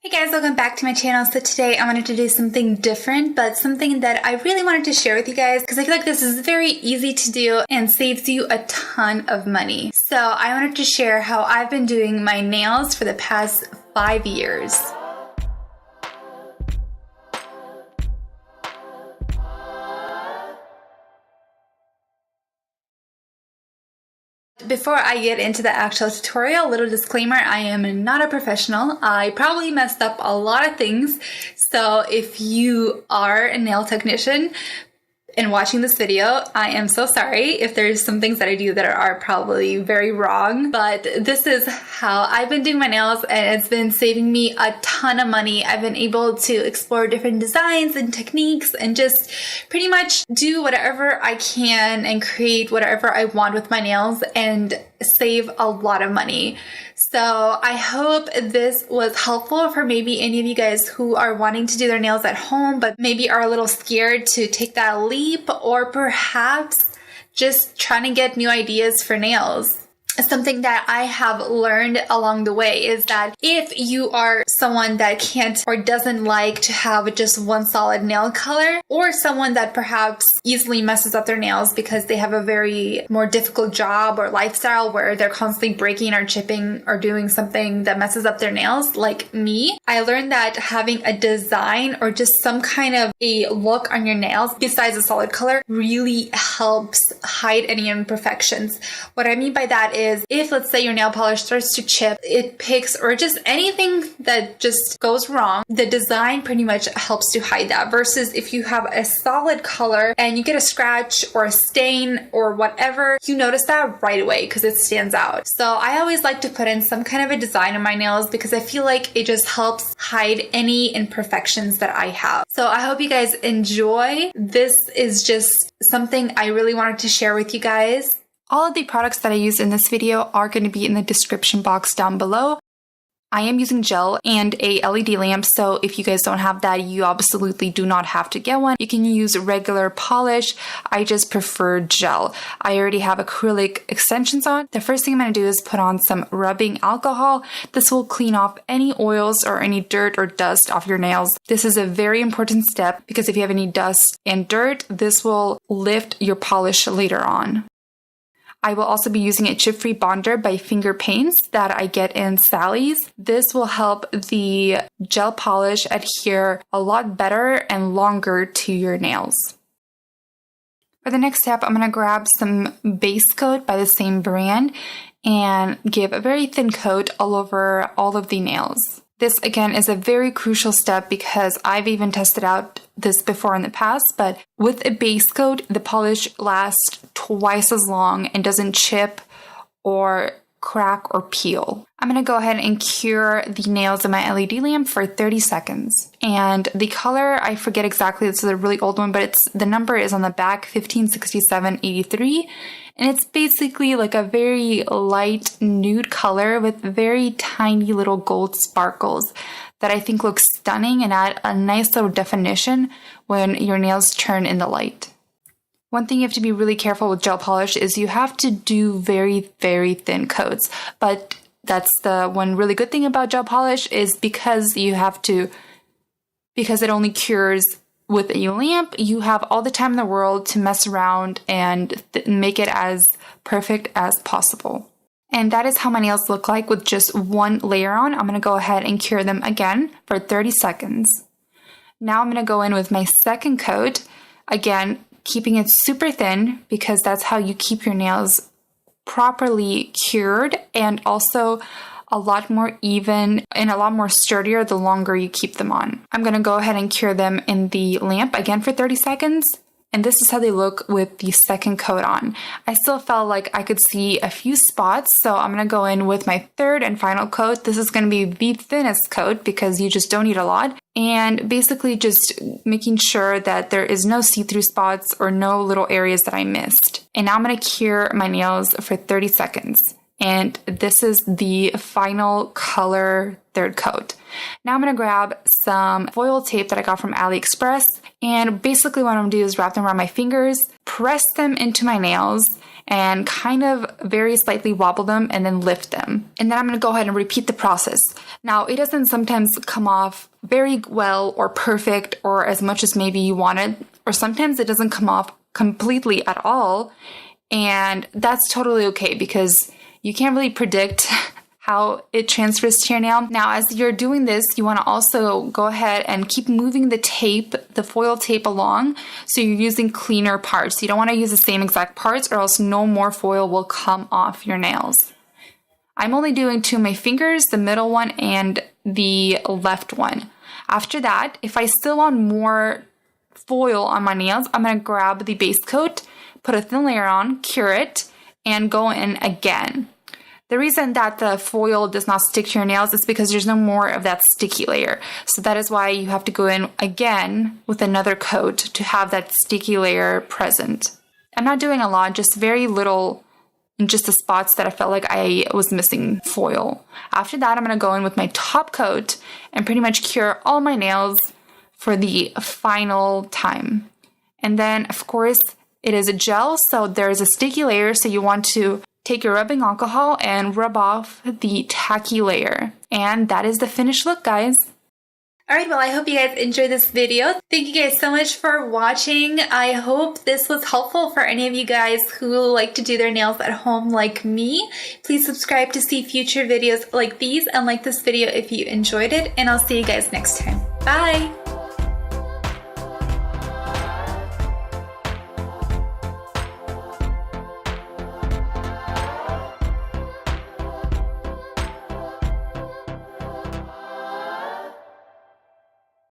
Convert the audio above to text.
Hey guys, welcome back to my channel. So today I wanted to do something different, but something that I really wanted to share with you guys because I feel like this is very easy to do and saves you a ton of money. So I wanted to share how I've been doing my nails for the past 5 years. Before I get into the actual tutorial, a little disclaimer, I am not a professional. I probably messed up a lot of things. So if you are a nail technician and watching this video, I am so sorry if there's some things that I do that are probably very wrong, but this is how I've been doing my nails and it's been saving me a ton of money. I've been able to explore different designs and techniques and just pretty much do whatever I can and create whatever I want with my nails and save a lot of money. So I hope this was helpful for maybe any of you guys who are wanting to do their nails at home, but maybe are a little scared to take that leap, or perhaps just trying to get new ideas for nails. Something that I have learned along the way is that if you are someone that can't or doesn't like to have just one solid nail color, or someone that perhaps easily messes up their nails because they have a very more difficult job or lifestyle where they're constantly breaking or chipping or doing something that messes up their nails, like me, I learned that having a design or just some kind of a look on your nails besides a solid color really helps hide any imperfections. What I mean by that is if, let's say, your nail polish starts to chip, it picks, or just anything that just goes wrong, the design pretty much helps to hide that, versus if you have a solid color and you get a scratch or a stain or whatever, you notice that right away because it stands out. So I always like to put in some kind of a design on my nails because I feel like it just helps hide any imperfections that I have. So I hope you guys enjoy. This is just something I really wanted to share with you guys. All of the products that I use in this video are going to be in the description box down below. I am using gel and a LED lamp, so if you guys don't have that, you absolutely do not have to get one. You can use regular polish. I just prefer gel. I already have acrylic extensions on. The first thing I'm going to do is put on some rubbing alcohol. This will clean off any oils or any dirt or dust off your nails. This is a very important step because if you have any dust and dirt, this will lift your polish later on. I will also be using a chip-free bonder by Finger Paints that I get in Sally's. This will help the gel polish adhere a lot better and longer to your nails. For the next step, I'm going to grab some base coat by the same brand and give a very thin coat all over all of the nails. This again is a very crucial step because I've even tested out this before in the past, but with a base coat, the polish lasts twice as long and doesn't chip or crack or peel. I'm going to go ahead and cure the nails of my LED lamp for 30 seconds. And the color, I forget exactly, this is a really old one, but the number is on the back, 156783. And it's basically like a very light nude color with very tiny little gold sparkles that I think looks stunning and add a nice little definition when your nails turn in the light. One thing you have to be really careful with gel polish is you have to do very, very thin coats. But that's the one really good thing about gel polish is because it only cures with a lamp, you have all the time in the world to mess around and make it as perfect as possible. And that is how my nails look like with just one layer on. I'm going to go ahead and cure them again for 30 seconds. Now I'm going to go in with my second coat, again, keeping it super thin because that's how you keep your nails properly cured and also a lot more even and a lot more sturdier the longer you keep them on. I'm going to go ahead and cure them in the lamp again for 30 seconds. And this is how they look with the second coat on. I still felt like I could see a few spots, so I'm going to go in with my third and final coat. This is going to be the thinnest coat because you just don't need a lot. And basically just making sure that there is no see-through spots or no little areas that I missed. And now I'm going to cure my nails for 30 seconds. And this is the final color third coat. Now I'm going to grab some foil tape that I got from AliExpress, and basically what I'm going to do is wrap them around my fingers, press them into my nails, and kind of very slightly wobble them and then lift them. And then I'm going to go ahead and repeat the process. Now, it doesn't sometimes come off very well or perfect or as much as maybe you wanted, or sometimes it doesn't come off completely at all. And that's totally okay because you can't really predict how it transfers to your nail. Now, as you're doing this, you want to also go ahead and keep moving the tape, the foil tape along, so you're using cleaner parts. You don't want to use the same exact parts or else no more foil will come off your nails. I'm only doing 2 of my fingers, the middle one and the left one. After that, if I still want more foil on my nails, I'm going to grab the base coat, put a thin layer on, cure it, and go in again. The reason that the foil does not stick to your nails is because there's no more of that sticky layer. So that is why you have to go in again with another coat to have that sticky layer present. I'm not doing a lot, just very little in just the spots that I felt like I was missing foil. After that, I'm going to go in with my top coat and pretty much cure all my nails for the final time. And then, of course, it is a gel, so there's a sticky layer, so you want to take your rubbing alcohol and rub off the tacky layer. And that is the finished look, guys. Alright, well, I hope you guys enjoyed this video. Thank you guys so much for watching. I hope this was helpful for any of you guys who like to do their nails at home like me. Please subscribe to see future videos like these and like this video if you enjoyed it. And I'll see you guys next time. Bye!